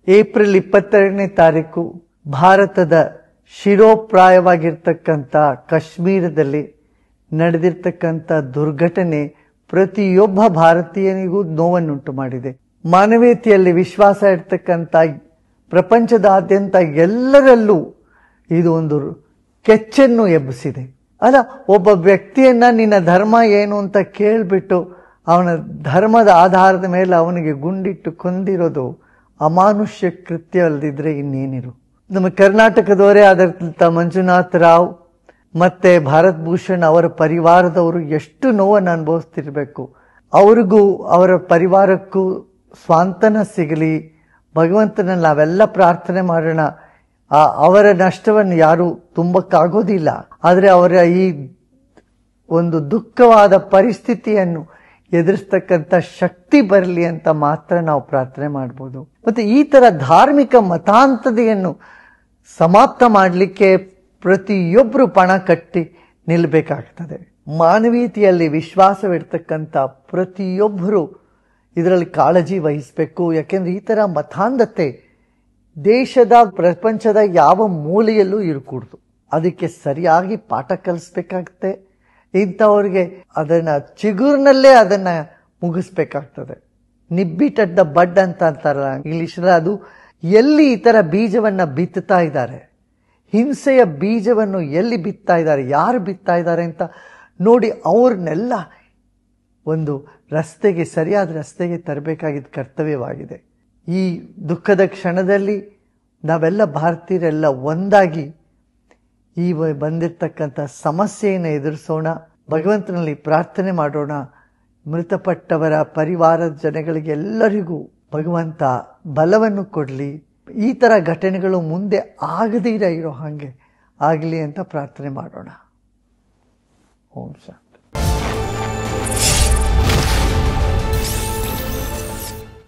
April 22ನೇ ತಾರೀಕು ಭಾರತದ ಶಿರೋಪ್ರಾಯವಾಗಿರ್ತಕ್ಕಂಥ ಕಾಶ್ಮೀರದಲ್ಲಿ ನಡೆದಿರ್ತಕ್ಕಂಥ ದುರ್ಘಟನೆ ಪ್ರತಿಯೊಬ್ಬ ಭಾರತೀಯನಿಗೂ ನೋವನ್ನುಂಟು ಮಾಡಿದೆ. ಮಾನವೀಯತೆಯಲ್ಲಿ ವಿಶ್ವಾಸ ಇರ್ತಕ್ಕಂಥ ಪ್ರಪಂಚದಾದ್ಯಂತ ಎಲ್ಲರಲ್ಲೂ ಇದು ಒಂದು ಕೆಚ್ಚನ್ನು ಎಬ್ಬಿಸಿದೆ. ಅಲ್ಲ, ಒಬ್ಬ ವ್ಯಕ್ತಿಯನ್ನ ನಿನ್ನ ಧರ್ಮ ಏನು ಅಂತ ಕೇಳ್ಬಿಟ್ಟು ಅವನ ಧರ್ಮದ ಆಧಾರದ ಮೇಲೆ ಅವನಿಗೆ ಗುಂಡಿಟ್ಟು ಕೊಂದಿರೋದು ಅಮಾನುಷ್ಯ ಕೃತ್ಯ ಅಲ್ಲದಿದ್ರೆ ಇನ್ನೇನಿರು. ನಮ್ಮ ಕರ್ನಾಟಕದವರೇ ಆದಂಥ ಮಂಜುನಾಥ್ ರಾವ್ ಮತ್ತೆ ಭಾರತ್ ಭೂಷಣ್ ಅವರ ಪರಿವಾರದವರು ಎಷ್ಟು ನೋವನ್ನು ಅನುಭವಿಸ್ತಿರ್ಬೇಕು. ಅವ್ರಿಗೂ ಅವರ ಪರಿವಾರಕ್ಕೂ ಸ್ವಾಂತನ ಸಿಗಲಿ, ಭಗವಂತನ ನಾವೆಲ್ಲ ಪ್ರಾರ್ಥನೆ ಮಾಡೋಣ. ಅವರ ನಷ್ಟವನ್ನು ಯಾರು ತುಂಬಕ್ಕಾಗೋದಿಲ್ಲ, ಆದರೆ ಅವರ ಈ ಒಂದು ದುಃಖವಾದ ಪರಿಸ್ಥಿತಿಯನ್ನು ಎದುರಿಸ್ತಕ್ಕಂಥ ಶಕ್ತಿ ಬರಲಿ ಅಂತ ಮಾತ್ರ ನಾವು ಪ್ರಾರ್ಥನೆ ಮಾಡ್ಬೋದು. ಮತ್ತೆ ಈ ತರ ಧಾರ್ಮಿಕ ಮತಾಂತತೆಯನ್ನು ಸಮಾಪ್ತ ಮಾಡಲಿಕ್ಕೆ ಪ್ರತಿಯೊಬ್ಬರು ಪಣ ಕಟ್ಟಿ ನಿಲ್ಲಬೇಕಾಗ್ತದೆ. ಮಾನವೀಯತೆಯಲ್ಲಿ ವಿಶ್ವಾಸವಿರ್ತಕ್ಕಂಥ ಪ್ರತಿಯೊಬ್ಬರು ಇದರಲ್ಲಿ ಕಾಳಜಿ ವಹಿಸಬೇಕು. ಯಾಕೆಂದ್ರೆ ಈ ತರ ಮತಾಂಧತೆ ದೇಶದ ಪ್ರಪಂಚದ ಯಾವ ಮೂಲೆಯಲ್ಲೂ ಇರಕೂಡ್ದು. ಅದಕ್ಕೆ ಸರಿಯಾಗಿ ಪಾಠ ಕಲಿಸ್ಬೇಕಾಗತ್ತೆ. ಇಂಥವ್ರಿಗೆ ಅದನ್ನ ಚಿಗುರಿನಲ್ಲೇ ಅದನ್ನ ಮುಗಿಸ್ಬೇಕಾಗ್ತದೆ. ನಿಬ್ಬಿಟ್ ಅಟ್ ದ ಬಡ್ ಅಂತ ಅಂತಾರಲ್ಲ ಇಂಗ್ಲಿಷ್, ಅದು ಎಲ್ಲಿ ಈ ತರ ಬೀಜವನ್ನ ಬಿತ್ತುತ್ತಾ ಇದ್ದಾರೆ, ಹಿಂಸೆಯ ಬೀಜವನ್ನು ಎಲ್ಲಿ ಬಿತ್ತಾ ಇದ್ದಾರೆ, ಯಾರು ಬಿತ್ತಾ ಇದ್ದಾರೆ ಅಂತ ನೋಡಿ ಅವ್ರನ್ನೆಲ್ಲ ಒಂದು ರಸ್ತೆಗೆ, ಸರಿಯಾದ ರಸ್ತೆಗೆ ತರಬೇಕಾಗಿದ್ದ ಕರ್ತವ್ಯವಾಗಿದೆ. ಈ ದುಃಖದ ಕ್ಷಣದಲ್ಲಿ ನಾವೆಲ್ಲ ಭಾರತೀಯರೆಲ್ಲ ಒಂದಾಗಿ ಈ ಬಂದಿರತಕ್ಕಂಥ ಸಮಸ್ಯೆಯನ್ನು ಎದುರಿಸೋಣ. ಭಗವಂತನಲ್ಲಿ ಪ್ರಾರ್ಥನೆ ಮಾಡೋಣ. ಮೃತಪಟ್ಟವರ ಪರಿವಾರದ ಜನಗಳಿಗೆ ಎಲ್ಲರಿಗೂ ಭಗವಂತ ಬಲವನ್ನು ಕೊಡಲಿ. ಈ ತರ ಘಟನೆಗಳು ಮುಂದೆ ಆಗದಿರ ಇರೋ ಹಾಗೆ ಆಗಲಿ ಅಂತ ಪ್ರಾರ್ಥನೆ ಮಾಡೋಣ. ಓಂ ಶಾಂತಿ.